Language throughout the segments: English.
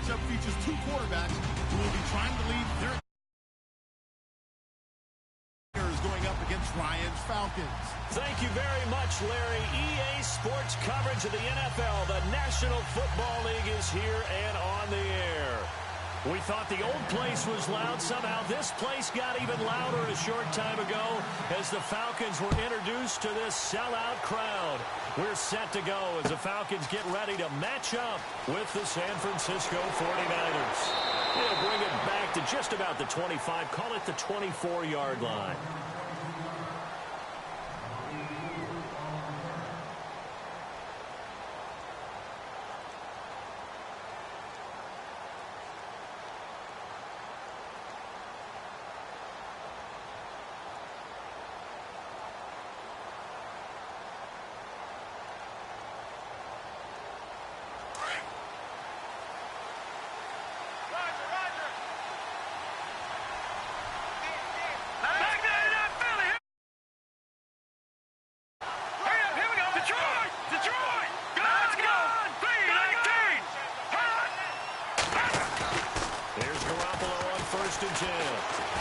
matchup features two quarterbacks who will be trying to lead their going up against Ryan's Falcons. Thank you very much, Larry. EA Sports coverage of the NFL. The National Football League is here and on the air. We thought the old place was loud. Somehow this place got even louder a short time ago as the Falcons were introduced to this sellout crowd. We're set to go as the Falcons get ready to match up with the San Francisco 49ers. They'll bring it back to just about the 25, call it the 24-yard line.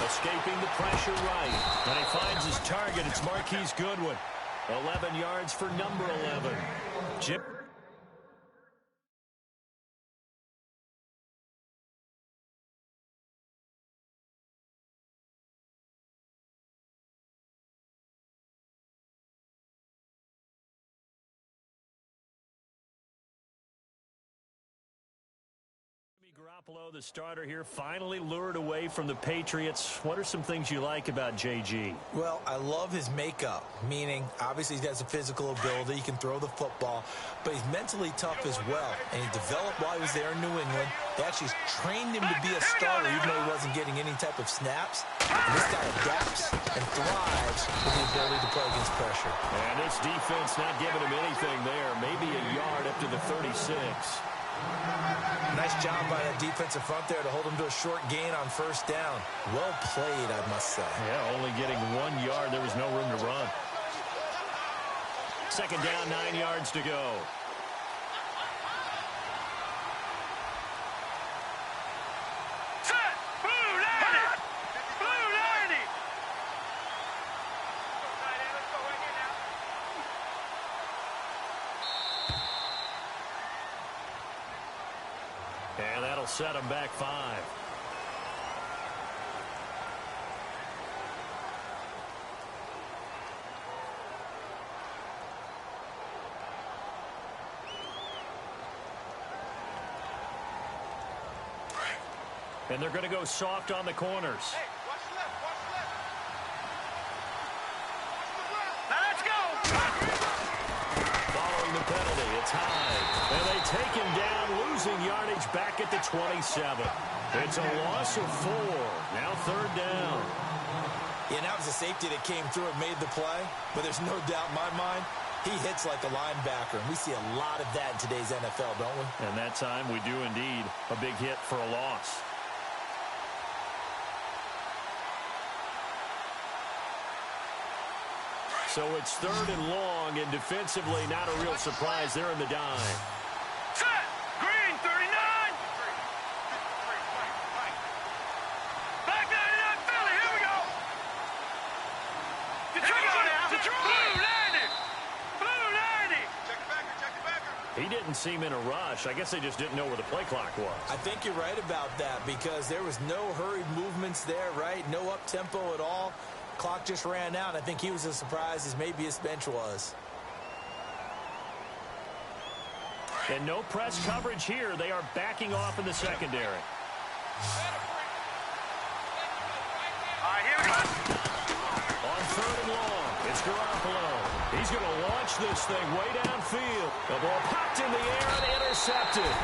Escaping the pressure right. And he finds his target. It's Marquise Goodwin. 11 yards for number 11. Jim. Garoppolo, the starter here, finally lured away from the Patriots. What are some things you like about JG? Well, I love his makeup, meaning obviously he has a physical ability. He can throw the football, but he's mentally tough as well. And he developed while he was there in New England. They actually trained him to be a starter even though he wasn't getting any type of snaps. And this guy adapts and thrives with the ability to play against pressure. And this defense not giving him anything there. Maybe a yard up to the 36. Nice job by that defensive front there to hold him to a short gain on first down. Well played, I must say. Yeah, only getting 1 yard. There was no room to run. Second down, 9 yards to go. Set! Blue 90! Blue 90! And that'll set him back 5. And they're going to go soft on the corners. Hey, watch the left, watch the left. Now let's go! Following the penalty, it's high. And they take him down, losing yardage back at the 27. It's a loss of 4. Now third down. Yeah, that was a safety that came through and made the play. But there's no doubt in my mind, he hits like a linebacker. And we see a lot of that in today's NFL, don't we? And that time we do indeed. A big hit for a loss. So it's third and long, and defensively not a real surprise. They're in the dime. Set! Green 39! Back 99 Philly, here we go! Detroit! Blue 90! Blue 90! Check the backer, check the backer. He didn't seem in a rush. I guess they just didn't know where the play clock was. I think you're right about that because there was no hurried movements there, right? No up-tempo at all. Clock just ran out. I think he was as surprised as maybe his bench was. And no press coverage here. They are backing off in the secondary. All right, here we go. On third and long, it's Garoppolo. He's going to launch this thing way downfield. The ball popped in the air and intercepted.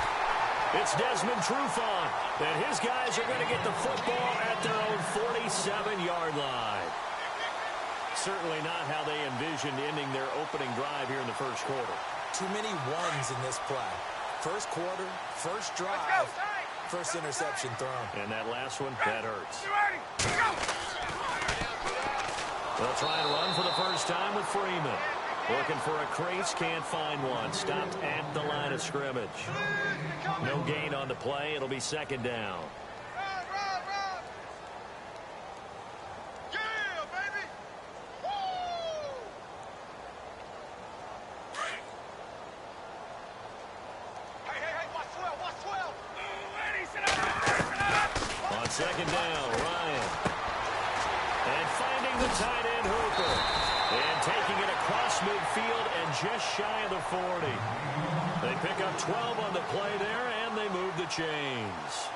It's Desmond Trufant, and his guys are going to get the football at their own 47-yard line. Certainly not how they envisioned ending their opening drive here in the first quarter. Too many ones in this play. First quarter, first drive, first interception thrown. And that last one, that hurts. You ready? Go! They'll try and run for the first time with Freeman. Looking for a crease, can't find one. Stopped at the line of scrimmage. No gain on the play. It'll be second down. On second down, Ryan. And finding the tight end, Hooper. And taking it across midfield and just shy of the 40. They pick up 12 on the play there, and they move the chains.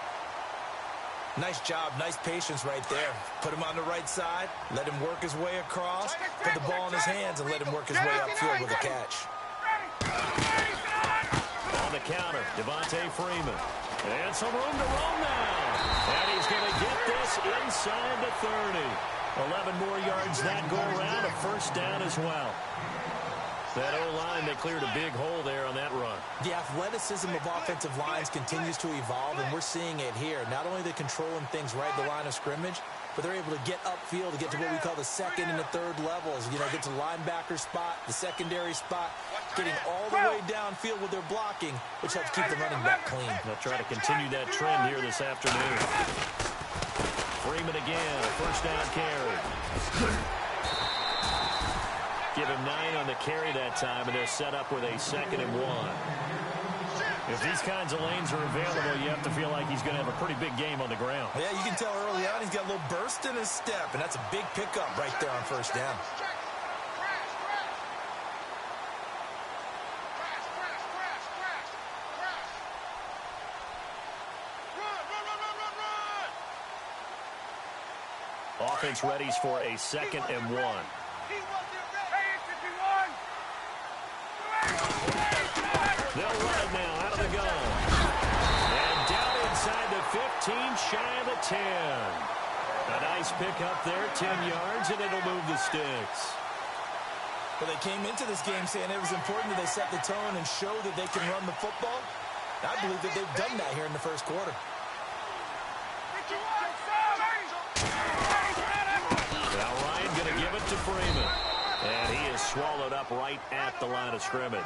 Nice job, nice patience right there. Put him on the right side, let him work his way across, put the ball in his hands, and let him work his way upfield with a catch. On the counter, Devontae Freeman. And some room to roam now. And he's going to get this inside the 30. 11 more yards that go around, a first down as well. That O-line, they cleared a big hole there on that run. The athleticism of offensive lines continues to evolve, and we're seeing it here. Not only are they controlling things right at the line of scrimmage, but they're able to get upfield to get to what we call the second and the third levels. You know, get to the linebacker spot, the secondary spot, getting all the way downfield with their blocking, which helps keep the running back clean. They'll try to continue that trend here this afternoon. Freeman again, a first down carry. Give him 9 on the carry that time, and they're set up with a 2nd and 1. If these kinds of lanes are available, you have to feel like he's going to have a pretty big game on the ground. Yeah, you can tell early on he's got a little burst in his step, and that's a big pickup right there on first down. Offense readies for a 2nd and 1. They'll run it now out of the gun. And down inside the 15, shy of the 10. A nice pickup there, 10 yards, and it'll move the sticks. Well, they came into this game saying it was important that they set the tone and show that they can run the football. I believe that they've done that here in the first quarter. Now Ryan going to give it to Freeman. And he is swallowed up right at the line of scrimmage.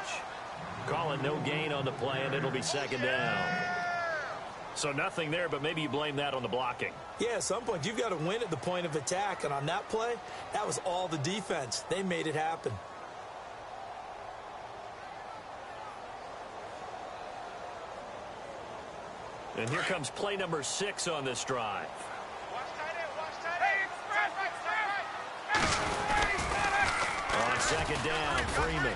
Calling no gain on the play, and it'll be second down. So nothing there, but maybe you blame that on the blocking. Yeah, at some point, you've got to win at the point of attack. And on that play, that was all the defense. They made it happen. And here comes play number 6 on this drive. On second down, Freeman.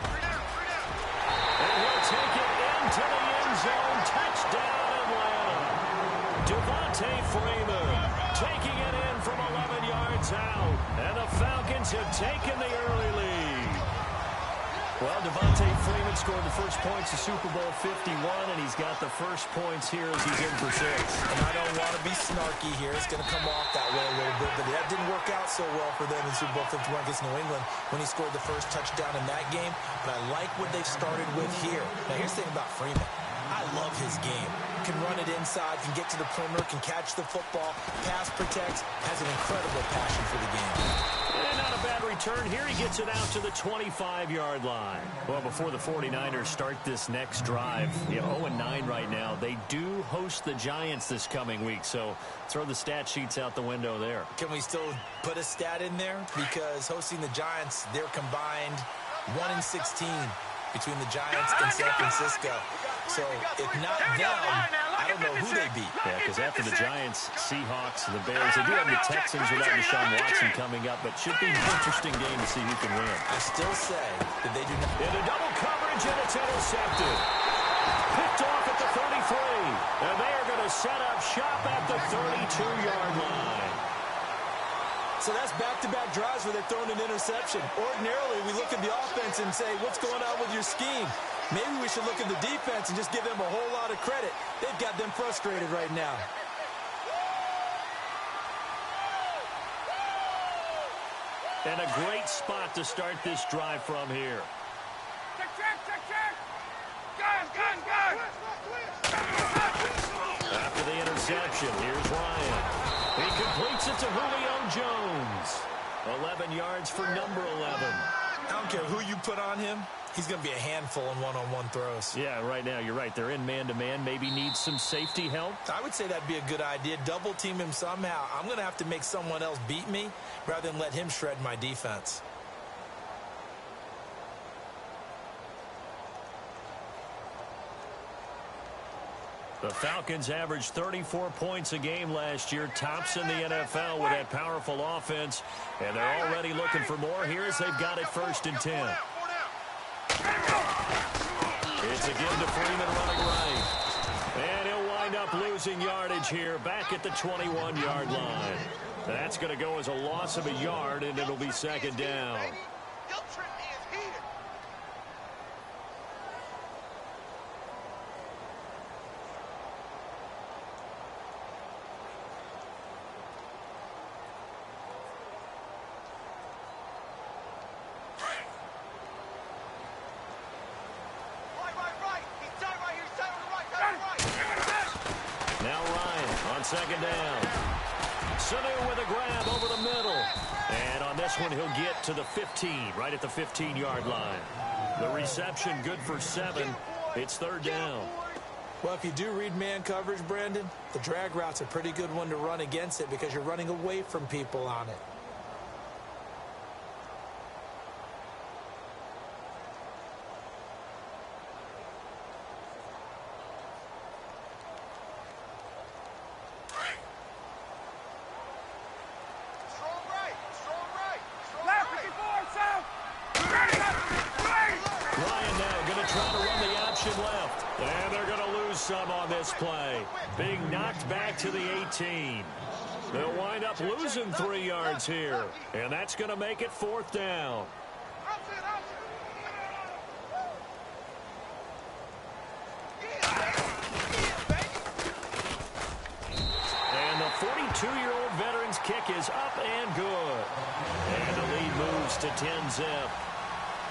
And he'll take it into the end zone. Touchdown, Atlanta. Devontae Freeman taking it in from 11 yards out. And the Falcons have taken the early lead. Well, Devontae Freeman scored the first points of Super Bowl 51, and he's got the first points here as he's in for 6. And I don't want to be snarky here. It's going to come off that way a little bit, but that didn't work out so well for them in Super Bowl 51 against New England when he scored the first touchdown in that game. But I like what they've started with here. Now, here's the thing about Freeman. I love his game. Can run it inside, can get to the perimeter, can catch the football, pass protects, has an incredible passion for the game. And not a bad return here. He gets it out to the 25-yard line. Well, before the 49ers start this next drive, 0-9 right now. They do host the Giants this coming week, so throw the stat sheets out the window there. Can we still put a stat in there? Because hosting the Giants, they're combined 1-16 between the Giants and San Francisco. So if not them, I don't know who they beat. Yeah, because after the Giants, Seahawks, the Bears, they do have the Texans without Deshaun Watson coming up, but should be an interesting game to see who can win. I still say that they do not. Into double coverage, and it's intercepted. Picked off at the 33. And they are going to set up shop at the 32-yard line. So that's back-to-back drives where they're throwing an interception. Ordinarily, we look at the offense and say, what's going on with your scheme? Maybe we should look at the defense and just give them a whole lot of credit. They've got them frustrated right now. And a great spot to start this drive from here. Check. Gun. After the interception, here's Ryan. He completes it to Julio Jones. 11 yards for number 11. I don't care who you put on him. He's going to be a handful in one-on-one throws. Yeah, right now, you're right. They're in man-to-man. Maybe needs some safety help. I would say that'd be a good idea. Double team him somehow. I'm going to have to make someone else beat me rather than let him shred my defense. The Falcons averaged 34 points a game last year, tops in the NFL with that powerful offense, and they're already looking for more. Here's they've got it 1st and 10. It's a give to Freeman running right, and he'll wind up losing yardage here back at the 21-yard line. That's going to go as a loss of a yard, and it'll be 2nd down. Second down. Sanu with a grab over the middle. And on this one, he'll get to the 15, right at the 15-yard line. The reception good for 7. It's 3rd down. Well, if you do read man coverage, Brandon, the drag route's a pretty good one to run against it because you're running away from people on it. Some on this play. Being knocked back to the 18. They'll wind up losing 3 yards here. And that's going to make it 4th down. And the 42-year-old veteran's kick is up and good. And the lead moves to 10-zip.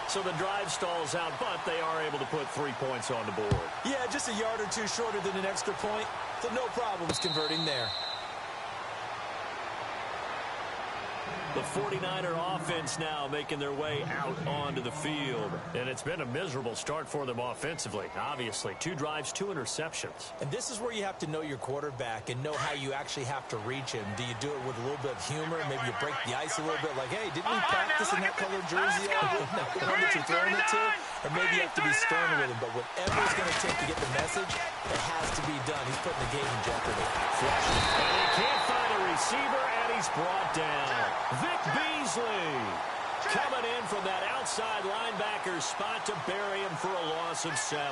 So the drive stalls out, but they are able to put 3 points on the board. Yeah, just a yard or two shorter than an extra point, so no problems converting there. The 49er offense now making their way out onto the field. And it's been a miserable start for them offensively, obviously. 2 drives, 2 interceptions. And this is where you have to know your quarterback and know how you actually have to reach him. Do you do it with a little bit of humor? Maybe you break the ice a little bit like, hey, didn't we practice in that colored jersey? The one that you're throwing it to? Or maybe you have to be stern with him. But whatever it's going to take to get the message, it has to be done. He's putting the game in jeopardy. And he can't find a receiver, and he's brought down. Vic Beasley coming in from that outside linebacker spot to bury him for a loss of 7.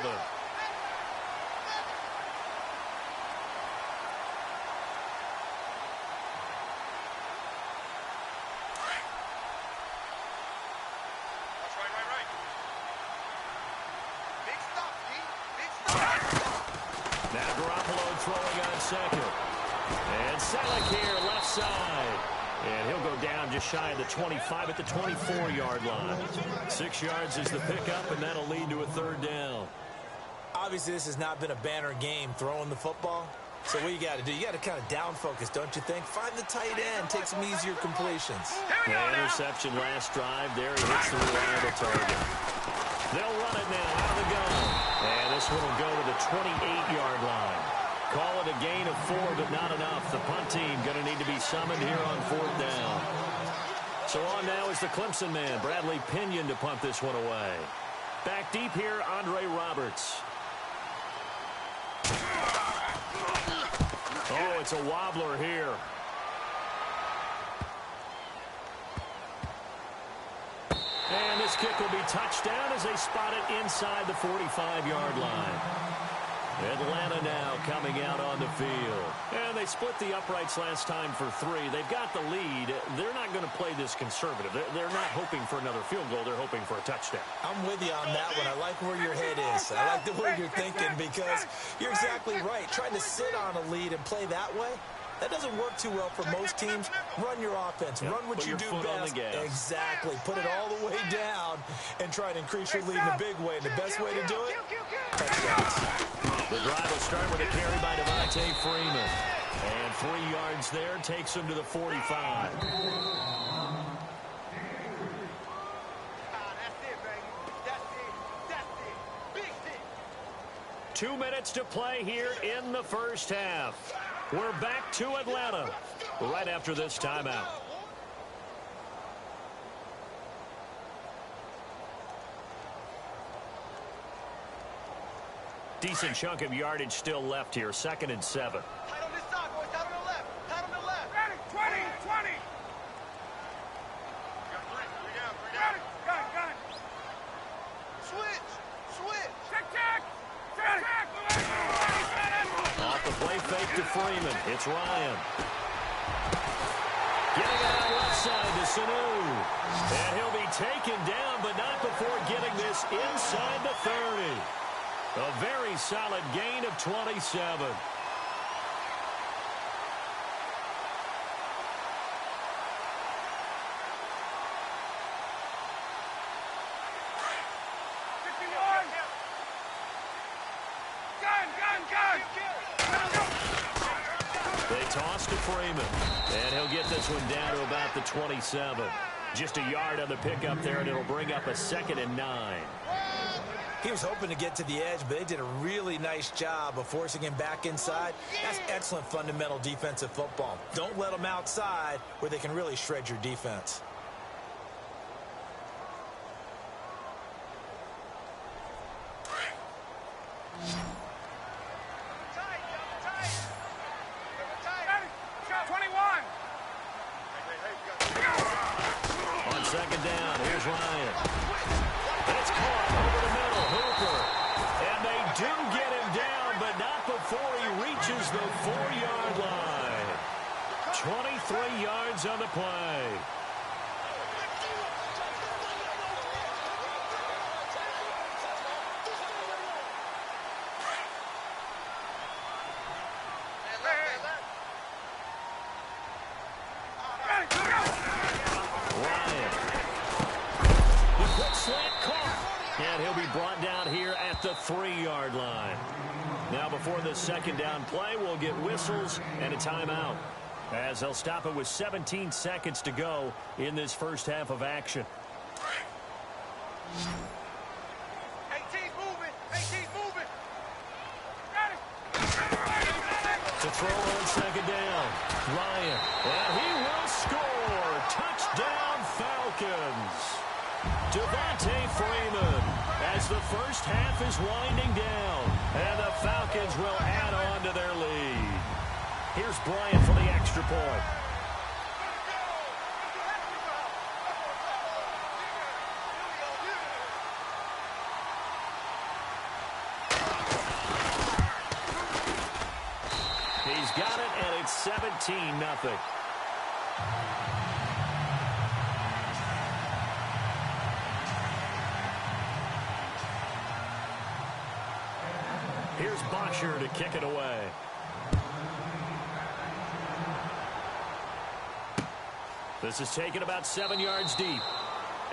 Now Garoppolo throwing on 2nd. And Selleck here, left side. And he'll go down just shy of the 25 at the 24-yard line. 6 yards is the pickup, and that'll lead to a 3rd down. Obviously, this has not been a banner game throwing the football. So what you got to do, you got to kind of down focus, don't you think? Find the tight end, take some easier completions. Interception last drive. There he hits the reliable target. They'll run it now out of the gun. And this one will go to the 28-yard line. Call it a gain of 4, but not enough. The punt team going to need to be summoned here on 4th down. So on now is the Clemson man, Bradley Pinion, to punt this one away. Back deep here, Andre Roberts. Oh, it's a wobbler here. And this kick will be touched down as they spot it inside the 45-yard line. Atlanta now coming out on the field. And they split the uprights last time for 3. They've got the lead. They're not going to play this conservative. They're not hoping for another field goal. They're hoping for a touchdown. I'm with you on that one. I like where your head is. I like the way you're thinking because you're exactly right. Trying to sit on a lead and play that way, that doesn't work too well for most teams. Run your offense. Yep. Run what you do best. Exactly. Put it all the way down and try to increase your lead in a big way. And the best way to do it, touchdowns. The drive will start with a carry by Devontae Freeman. And 3 yards there takes him to the 45. 2 minutes to play here in the first half. We're back to Atlanta right after this timeout. Decent chunk of yardage still left here. 2nd and 7. Tight on this side, boys. Tight on the left. Tight on the left. Ready. 20. 20. Got three down. Ready. Got it. Switch. Check. Off the play fake to Freeman. It's Ryan. Getting it out left side to Sanu. And he'll be taken down, but not before getting this inside the 30. A very solid gain of 27. They toss to Freeman, and he'll get this one down to about the 27. Just a yard on the pickup there, and it'll bring up a 2nd and 9. He was hoping to get to the edge, but they did a really nice job of forcing him back inside. That's excellent fundamental defensive football. Don't let them outside where they can really shred your defense. On 2nd down, here's Ryan. It's caught over the middle, Hooper. And they do get him down, but not before he reaches the 4-yard line. 23 yards on the play. And he'll be brought down here at the 3-yard line. Now before the 2nd down play, we'll get whistles and a timeout, as they'll stop it with 17 seconds to go in this first half of action. 18's moving. To throw on 2nd down, Ryan, and he will score. Touchdown, Falcons. Devontae Freeman, as the first half is winding down, and the Falcons will add on to their lead. Here's Bryant for the extra point. He's got it, and it's 17-0. Here's Bosher to kick it away. This is taken about 7 yards deep.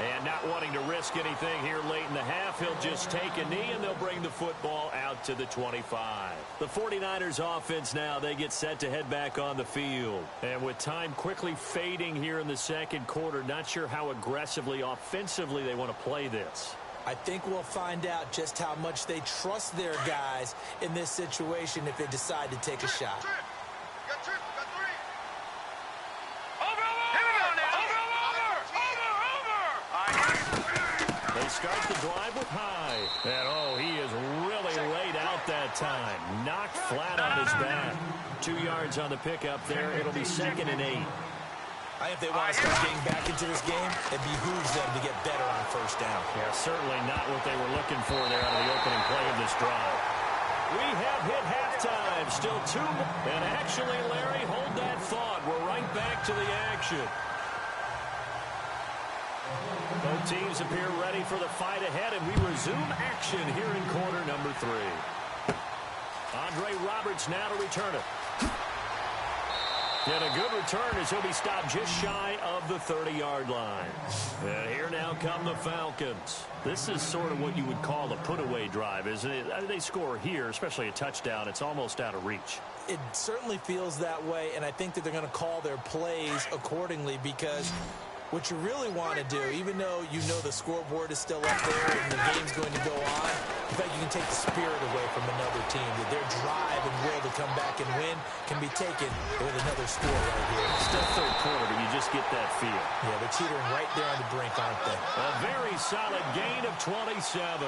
And not wanting to risk anything here late in the half, he'll just take a knee, and they'll bring the football out to the 25. The 49ers offense now, they get set to head back on the field. And with time quickly fading here in the 2nd quarter, not sure how aggressively, offensively they want to play this. I think we'll find out just how much they trust their guys in this situation if they decide to take a shot. Got 3. They start the drive with High. And, oh, he is really laid out that time. Knocked flat on his back. 2 yards on the pickup there. It'll be 2nd and 8. I think if they want to start getting back into this game, it behooves them to get better on 1st down. Yeah, certainly not what they were looking for there out of the opening play of this drive. We have hit halftime. Still 2 more. And actually, Larry, hold that thought. We're right back to the action. Both teams appear ready for the fight ahead, and we resume action here in quarter number 3. Andre Roberts now to return it. And a good return as he'll be stopped just shy of the 30-yard line. And here now come the Falcons. This is sort of what you would call a put-away drive, isn't it? They score here, especially a touchdown. It's almost out of reach. It certainly feels that way, and I think that they're going to call their plays accordingly because What you really want to do, even though you know the scoreboard is still up there and the game's going to go on, in fact, you can take the spirit away from another team. That their drive and will to come back and win can be taken with another score right here. Still third quarter, but you just get that feel. Yeah, they're teetering right there on the brink, aren't they? A very solid gain of 27.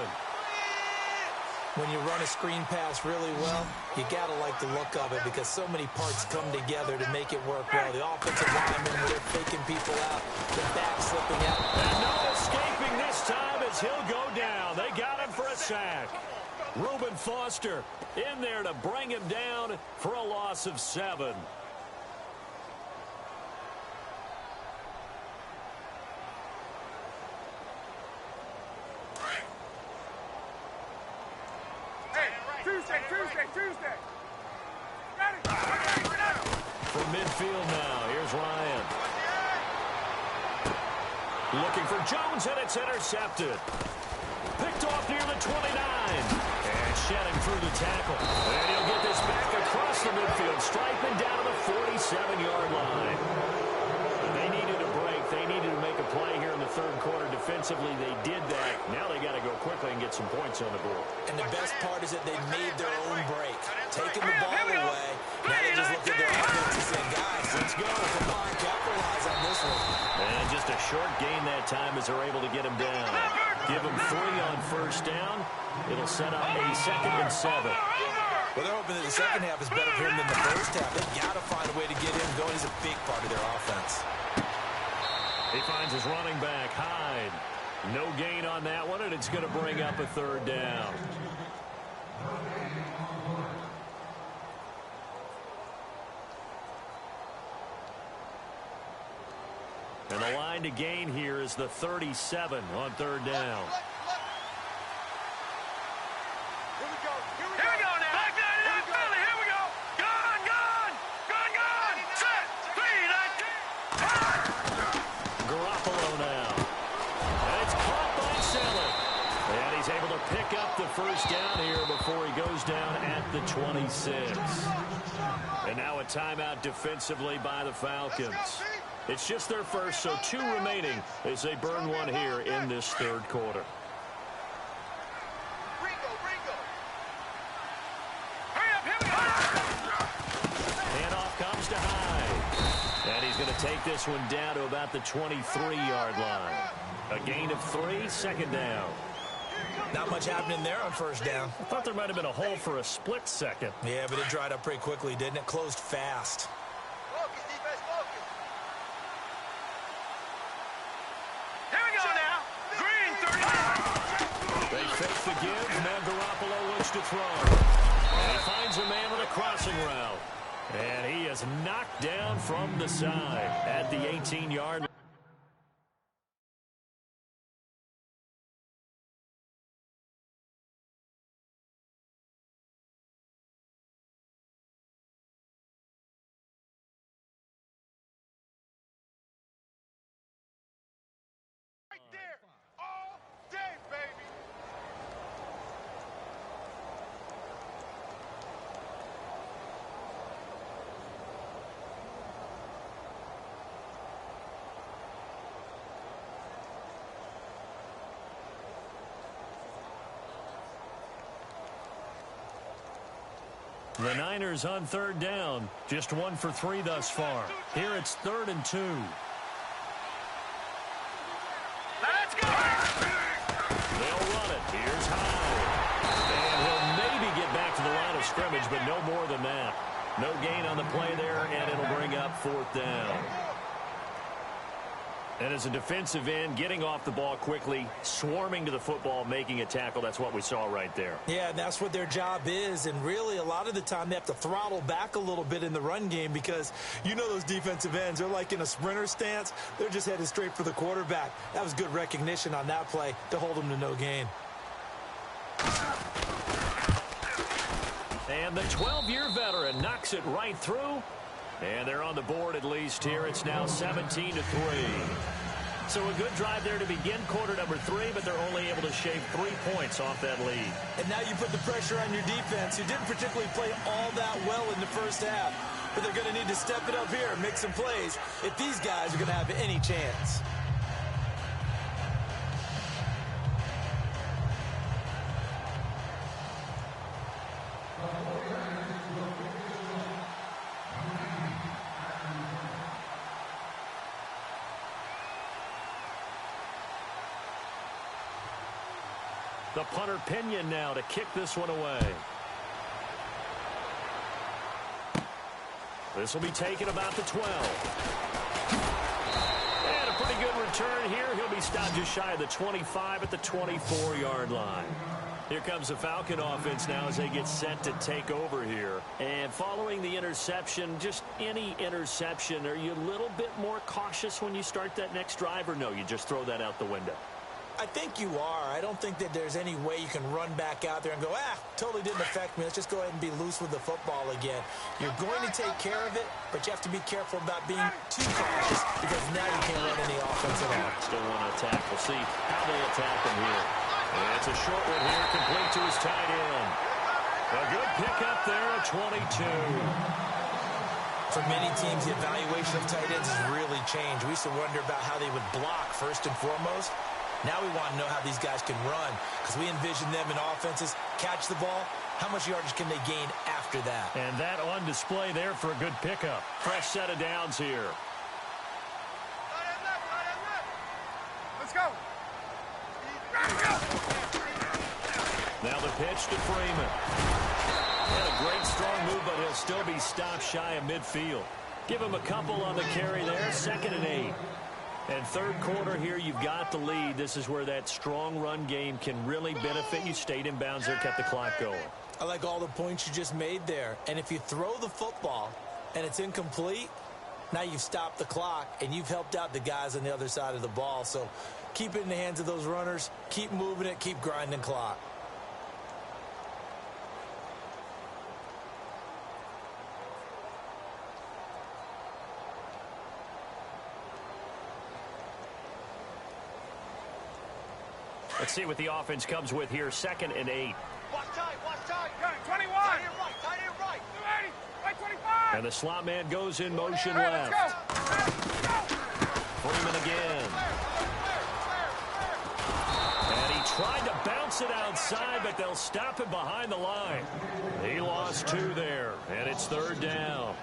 When you run a screen pass really well, you got to like the look of it because so many parts come together to make it work well. The offensive linemen, they're faking people out, the back slipping out. And no escaping this time as he'll go down. They got him for a sack. Reuben Foster in there to bring him down for a loss of 7. Tuesday. From midfield now, here's Ryan. Looking for Jones, and it's intercepted. Picked off near the 29. And shedding through the tackle. And he'll get this back across the midfield stripe and down to the 47-yard line. They needed a break. They needed to make a play here in the third quarter. Defensively, they did that. Now they got to go quickly and get some points on the board. And the best part is that they made their own break. Taking the ball away. Now they just look at their offense and say, guys, let's go. Come on, capitalize on this one. And just a short gain that time as they're able to get him down. Give him 3 on first down. It'll set up a 2nd and 7. Well, they're hoping that the second half is better for him than the first half. They've got to find a way to get him going. He's a big part of their offense. He finds his running back, Hyde. No gain on that one, and it's going to bring up a 3rd down. And the line to gain here is the 37 on 3rd down. Here we go now. Back down in the Philly. Here we go. Gone. Set. Speed. Garoppolo now. And it's caught by Selleck. And he's able to pick up the first down here before he goes down at the 26. And now a timeout defensively by the Falcons. It's just their first, so 2 remaining as they burn one here in this third quarter. Handoff comes to Hyde. And he's going to take this one down to about the 23-yard line. A gain of 3, 2nd down. Not much happening there on first down. I thought there might have been a hole for a split second. Yeah, but it dried up pretty quickly, didn't it? Closed fast. Here we go now. Green 30. They fake the give. Now Garoppolo looks to throw. And he finds a man with a crossing route. And he is knocked down from the side at the 18-yard line. Right there. All day, baby. The Niners on 3rd down. Just 1 for 3 thus far. Here it's 3rd and 2. Let's go. They'll run it. Here's Hyde. And he'll maybe get back to the line of scrimmage, but no more than that. No gain on the play there, and it'll bring up 4th down. And as a defensive end, getting off the ball quickly, swarming to the football, making a tackle, that's what we saw right there. Yeah, and that's what their job is. And really, a lot of the time, they have to throttle back a little bit in the run game because you know those defensive ends, they're like in a sprinter stance. They're just headed straight for the quarterback. That was good recognition on that play to hold them to no gain. And the 12-year veteran knocks it right through. And they're on the board at least here. It's now 17-3. So a good drive there to begin quarter number 3, but they're only able to shave 3 points off that lead. And now you put the pressure on your defense, who didn't particularly play all that well in the first half. but they're going to need to step it up here and make some plays if these guys are going to have any chance. The punter Pinion now to kick this one away. This will be taken about the 12. And a pretty good return here. He'll be stopped just shy of the 25 at the 24-yard line. Here comes the Falcon offense now as they get set to take over here. And following the interception, just any interception, are you a little bit more cautious when you start that next drive, or no, you just throw that out the window? I think you are. I don't think that there's any way you can run back out there and go, totally didn't affect me. Let's just go ahead and be loose with the football again. You're going to take care of it, but you have to be careful about being too cautious because now you can't run any offense at all. Still want to attack. We'll see how they attack him here. And it's a short one here, complete to his tight end. A good pickup there at 22. For many teams, the evaluation of tight ends has really changed. We used to wonder about how they would block first and foremost. Now we want to know how these guys can run because we envision them in offenses catch the ball. How much yardage can they gain after that? And that on display there for a good pickup. Fresh set of downs here. Let's go. Now the pitch to Freeman. And a great strong move, but he'll still be stopped shy of midfield. Give him a couple on the carry there. 2nd and 8. And third quarter here, you've got the lead. This is where that strong run game can really benefit you. Stayed in bounds there, kept the clock going. I like all the points you just made there. And if you throw the football and it's incomplete, now you've stopped the clock and you've helped out the guys on the other side of the ball. So keep it in the hands of those runners. Keep moving it. Keep grinding clock. Let's see what the offense comes with here. 2nd and 8. Watch tight, watch tight. 21. Tight end right. 280. Right 25. And the slot man goes in motion Hey, left. let's go. Freeman again. And he tried to bounce it outside, but they'll stop him behind the line. He lost 2 there, and it's 3rd down.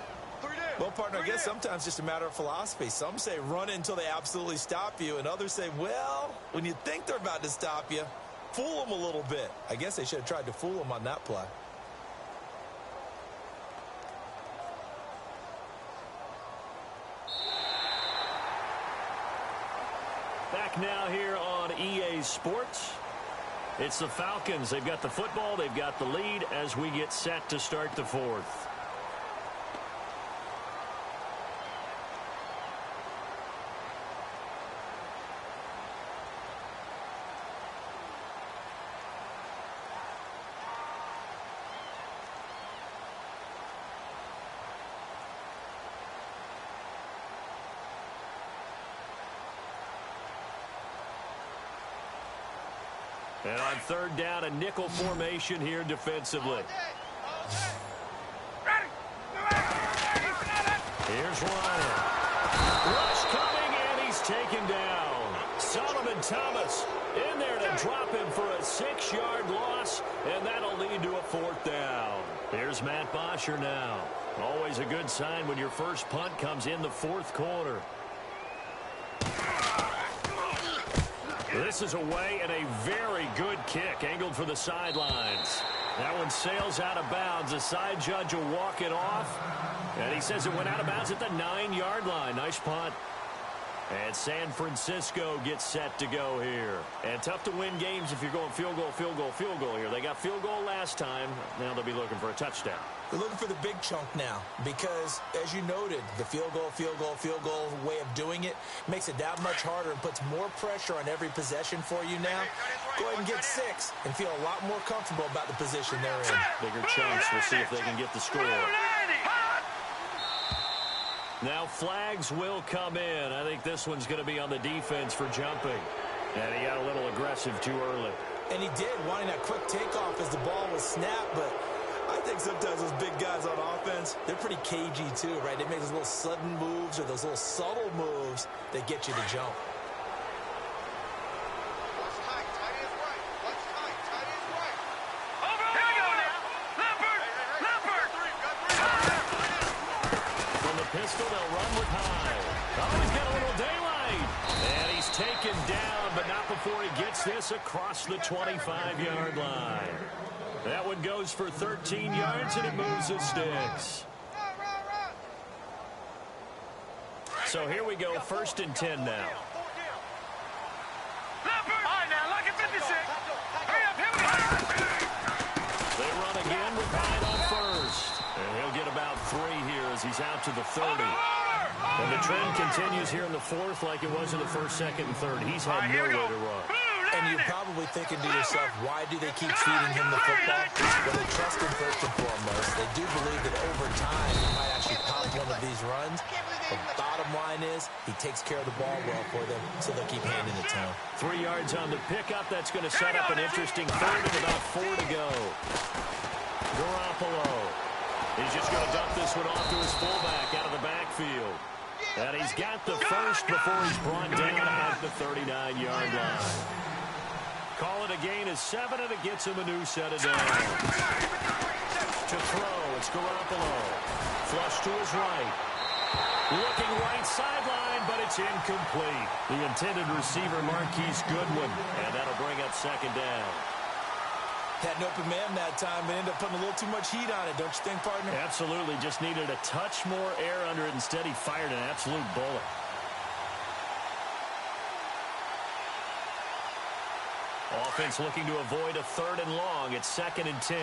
Well, partner, I guess sometimes it's just a matter of philosophy. Some say run until they absolutely stop you, and others say, well, when you think they're about to stop you, fool them a little bit. I guess they should have tried to fool them on that play. Back now here on EA Sports. It's the Falcons. They've got the football. They've got the lead as we get set to start the 4th. And on 3rd down, a nickel formation here defensively. Here's Ryan. Rush coming, and he's taken down. Solomon Thomas in there to drop him for a 6-yard loss, and that'll lead to a 4th down. Here's Matt Bosher now. Always a good sign when your first punt comes in the 4th quarter. This is away and a very good kick, angled for the sidelines. That one sails out of bounds. The side judge will walk it off, and he says it went out of bounds at the 9-yard line. Nice punt. And San Francisco gets set to go here. And tough to win games if you're going field goal, field goal, field goal here. They got field goal last time. Now they'll be looking for a touchdown. They're looking for the big chunk now because, as you noted, the field goal way of doing it makes it that much harder and puts more pressure on every possession for you now. Go ahead and get 6 and feel a lot more comfortable about the position they're in. Bigger chunks. We'll see if they can get the score. Now flags will come in. I think this one's going to be on the defense for jumping. And he got a little aggressive too early. And he did, wanting that quick takeoff as the ball was snapped, but I think sometimes those big guys on offense, they're pretty cagey too, right? They make those little sudden moves or those little subtle moves that get you to jump. What's tight? Tight is right. What's tight? Tight is right. Over! Here we go now. Leopard! Leopard! From the pistol, they'll run with high. Oh, he's got a little daylight. And he's taken down, but not before he gets this across the 25-yard line. That one goes for 13 yards, and it moves the sticks. So here we go, 1st and 10 now. All right, now, look at 56. Hurry up, here we go. They run again with Hyde on 1st. And he'll get about 3 here as he's out to the 30. And the trend continues here in the 4th like it was in the 1st, 2nd, and 3rd. He's had nowhere to run. And you're probably thinking to yourself, why do they keep feeding him the football? Well, they trust him first and foremost. They do believe that over time he might actually pop one of these runs. The bottom line is he takes care of the ball well for them, so they'll keep handing it to him. 3 yards on the pickup. That's going to set up an interesting 3rd and about 4 to go. Garoppolo. He's just going to dump this one off to his fullback out of the backfield. And he's got the 1st before he's brought down at the 39-yard line. Call it a gain of 7, and it gets him a new set of downs. To throw, it's Garoppolo. Flush to his right. Looking right sideline, but it's incomplete. The intended receiver, Marquise Goodwin, and that'll bring up 2nd down. Had an open man that time, but ended up putting a little too much heat on it, don't you think, partner? Absolutely. Just needed a touch more air under it. Instead, he fired an absolute bullet. Offense looking to avoid a 3rd and long. It's 2nd and 10.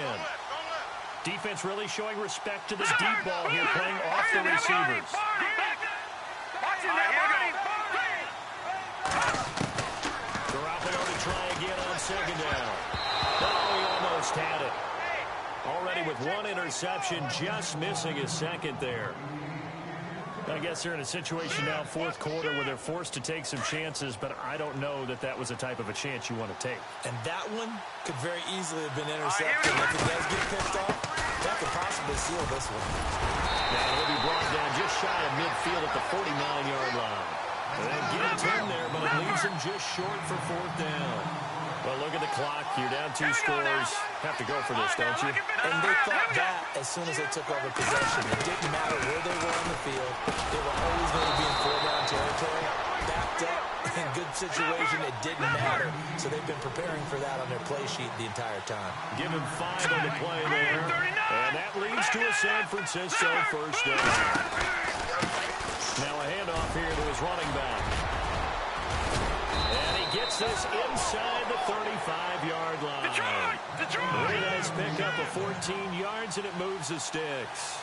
Defense really showing respect to the deep ball here, playing off the receivers. Garoppolo to try again on 2nd down. Oh, he almost had it. Already with 1 interception, just missing his 2nd there. I guess they're in a situation now, 4th quarter, where they're forced to take some chances, but I don't know that that was the type of a chance you want to take. And that one could very easily have been intercepted. If it does get picked off, that could possibly seal this one. And he'll be brought down just shy of midfield at the 49-yard line. And get 10 there, but it leaves him just short for 4th down. Well, look at the clock. You're down 2 scores. Have to go for this, don't you? And they thought that as soon as they took over possession. It didn't matter where they were on the field. They were always going to be in 4-down territory. Backed up, in good situation, it didn't matter. So they've been preparing for that on their play sheet the entire time. Give him 5 on the play there. And that leads to a San Francisco 1st down. Now a handoff here to his running back. And he gets this inside the 35-yard line. He does pick up a 14 yards, and it moves the sticks.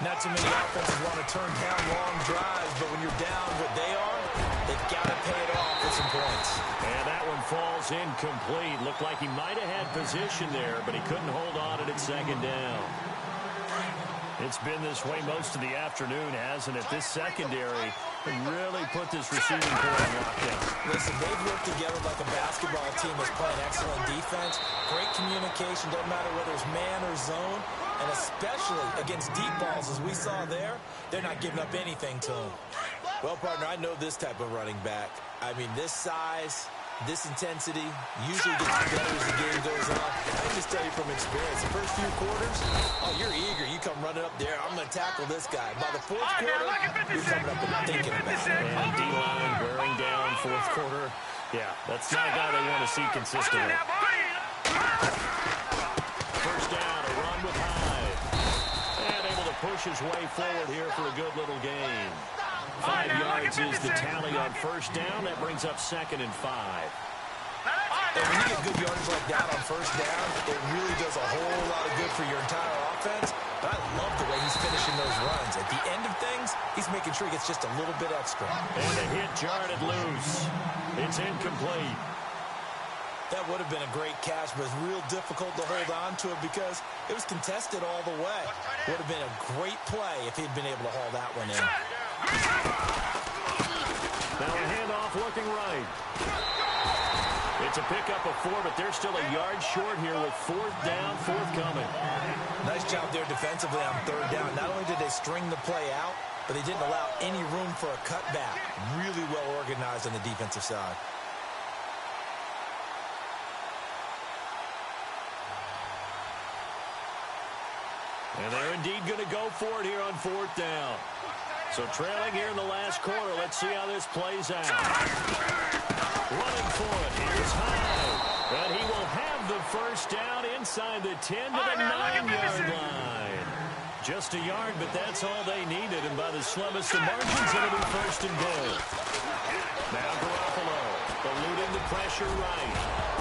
Not too many offenses want to turn down long drives, but when you're down what they are, they've got to pay it off with some points. And that one falls incomplete. Looked like he might have had position there, but he couldn't hold on it at 2nd down. It's been this way most of the afternoon, hasn't it? This secondary really put this receiving corps on lockdown. Listen, they've worked together like a basketball team that's playing excellent defense. Great communication, doesn't matter whether it's man or zone. And especially against deep balls, as we saw there, they're not giving up anything to them. Well, partner, I know this type of running back. I mean, this size, this intensity usually gets better as the game goes on. I can just tell you from experience, the first few quarters, oh, you're eager. You come running up there. I'm going to tackle this guy. By the 4th quarter, you're coming up and thinking about it. And D-line wearing down 4th quarter. Yeah, that's not a guy they want to see consistently. 1st down, a run with Hyde. And able to push his way forward here for a good little gain. 5 yards is the tally on 1st down. That brings up 2nd and 5. And when you get good yardage like that on 1st down, it really does a whole lot of good for your entire offense. But I love the way he's finishing those runs. At the end of things, he's making sure he gets just a little bit extra. And the hit jarred it loose. It's incomplete. That would have been a great catch, but it's real difficult to hold on to it because it was contested all the way. Would have been a great play if he'd been able to haul that one in. Now a handoff looking right. It It's a pickup of 4, but they're still a yard short here with 4th down, forthcoming. Nice job there defensively on 3rd down. Not only did they string the play out, but they didn't allow any room for a cutback. Really well organized on the defensive side. And they're indeed going to go for it here on 4th down. So trailing here in the last quarter. Let's see how this plays out. Running for it. Here's Hyde. And he will have the 1st down inside the 10 to the 9-yard line. Just a yard, but that's all they needed. And by the slimmest of margins, it'll be 1st and goal. Now Garoppolo eluding the pressure right.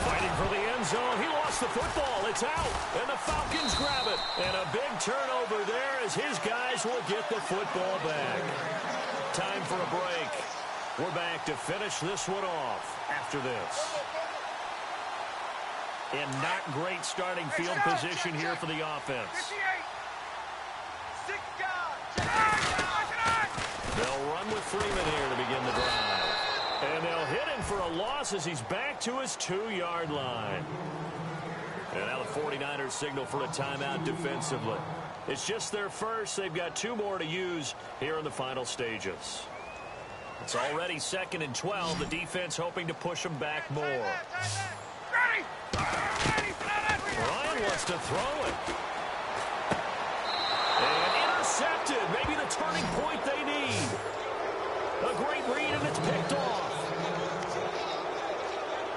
Fighting for the end zone. He lost the football. It's out. And the Falcons grab it. And a big turnover there as his guys will get the football back. Time for a break. We're back to finish this one off after this. And not great starting field position here for the offense. They'll run with Freeman here to begin the drive. And they'll hit him for a loss as he's back to his 2-yard line. And now the 49ers signal for a timeout defensively. It's just their first. They've got 2 more to use here in the final stages. It's already 2nd and 12. The defense hoping to push them back more. Ryan wants to throw it. And intercepted. Maybe the turning point they need. A great read, and it's picked off.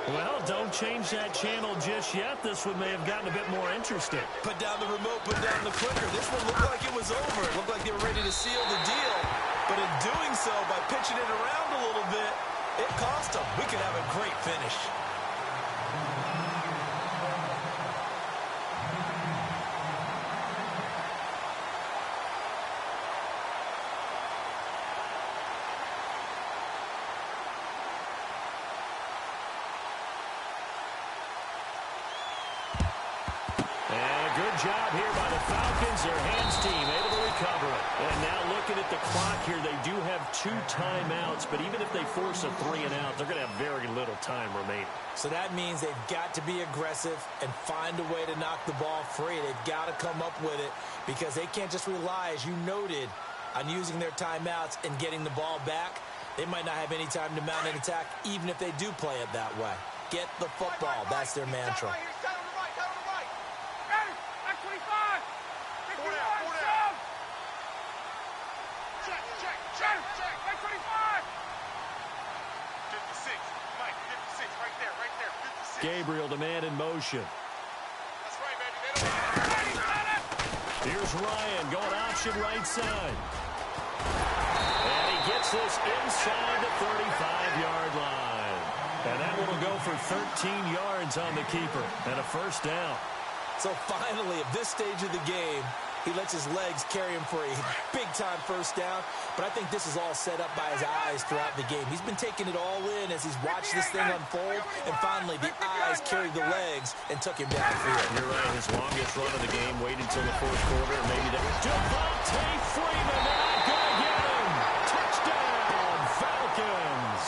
Well, don't change that channel just yet. This one may have gotten a bit more interesting. Put down the remote, put down the clicker. This one looked like it was over. It looked like they were ready to seal the deal. But in doing so, by pitching it around a little bit, it cost them. We could have a great finish. Job here by the Falcons. Their hands team able to recover it. And now looking at the clock here, they do have 2 timeouts, but even if they force a 3-and-out, they're going to have very little time remaining. So that means they've got to be aggressive and find a way to knock the ball free. They've got to come up with it because they can't just rely, as you noted, on using their timeouts and getting the ball back. They might not have any time to mount an attack, even if they do play it that way. Get the football. That's their mantra. Gabriel, the man in motion. That's right, baby. Here's Ryan going option right side. And he gets this inside the 35-yard line. And that one will go for 13 yards on the keeper and a 1st down. So finally, at this stage of the game, he lets his legs carry him for a big-time 1st down. But I think this is all set up by his eyes throughout the game. He's been taking it all in as he's watched this thing unfold. And finally, the eyes carried the legs and took him downfield. You're right. His longest run of the game waited until the 4th quarter. Maybe that. Devontae Freeman. They're not going to get him. Touchdown, Falcons.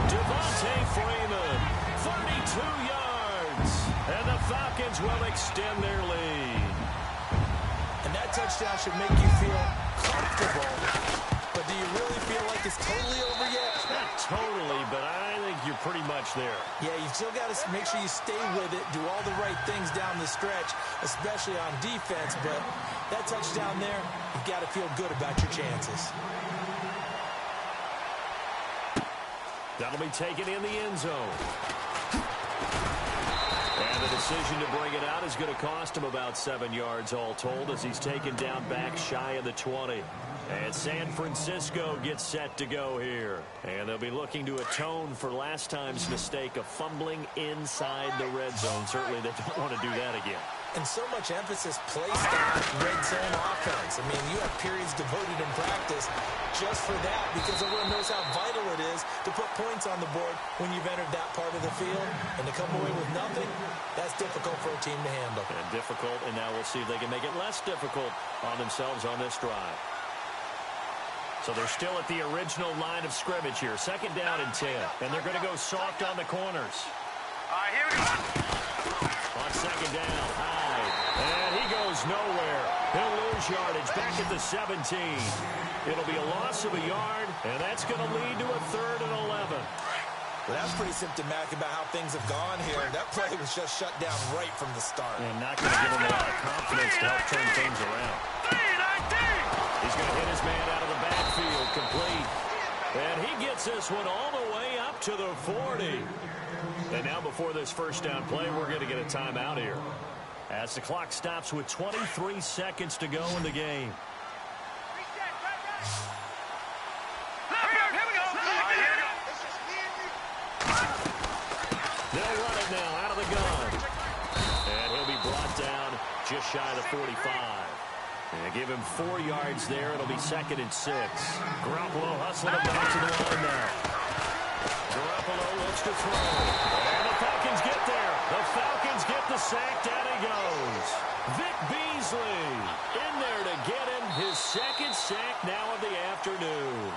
Devontae Freeman, 32 yards. And the Falcons will extend their lead. And that touchdown should make you feel comfortable. But do you really feel like it's totally over yet? Not totally, but I think you're pretty much there. Yeah, you still got to make sure you stay with it, do all the right things down the stretch, especially on defense. But that touchdown there, you've got to feel good about your chances. That'll be taken in the end zone. And the decision to bring it out is going to cost him about 7 yards all told as he's taken down back shy of the 20. And San Francisco gets set to go here. And they'll be looking to atone for last time's mistake of fumbling inside the red zone. Certainly they don't want to do that again. And so much emphasis placed on red zone offense. I mean, you have periods devoted in practice just for that because everyone knows how vital it is to put points on the board when you've entered that part of the field. And to come away with nothing, that's difficult for a team to handle. And difficult, and now we'll see if they can make it less difficult on themselves on this drive. So they're still at the original line of scrimmage here. 2nd down and 10. And they're going to go soft on the corners. right, here we go. On second down, Hyde. And he goes nowhere. He'll lose yardage back at the 17. It'll be a loss of a yard, and that's going to lead to a 3rd and 11. Well, that's pretty symptomatic about how things have gone here. That play was just shut down right from the start. And not going to give him a lot of confidence to help turn things around. He's going to hit his man out of the backfield, complete. And he gets this one all the way up to the 40. And now before this first down play, we're going to get a timeout here, as the clock stops with 23 seconds to go in the game. They'll run it now out of the gun. And he'll be brought down just shy of the 45. And give him 4 yards there. It'll be 2nd and 6. Garoppolo hustling him back to the line now. Garoppolo looks to throw. And the Falcons get there. The Falcons get the sack. Down he goes. Vic Beasley in there to get him his 2nd sack now of the afternoon.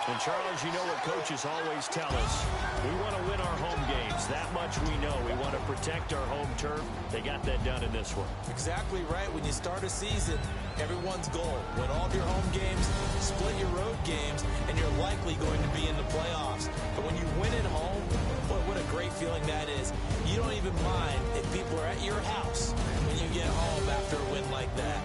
And, Charles, you know what coaches always tell us. We want to win our home games. That much we know. We want to protect our home turf. They got that done in this one. Exactly right. When you start a season, everyone's goal: win all of your home games, split your road games, and you're likely going to be in the playoffs. But when you win at home, boy, what a great feeling that is. You don't even mind if people are at your house when you get home after a win like that.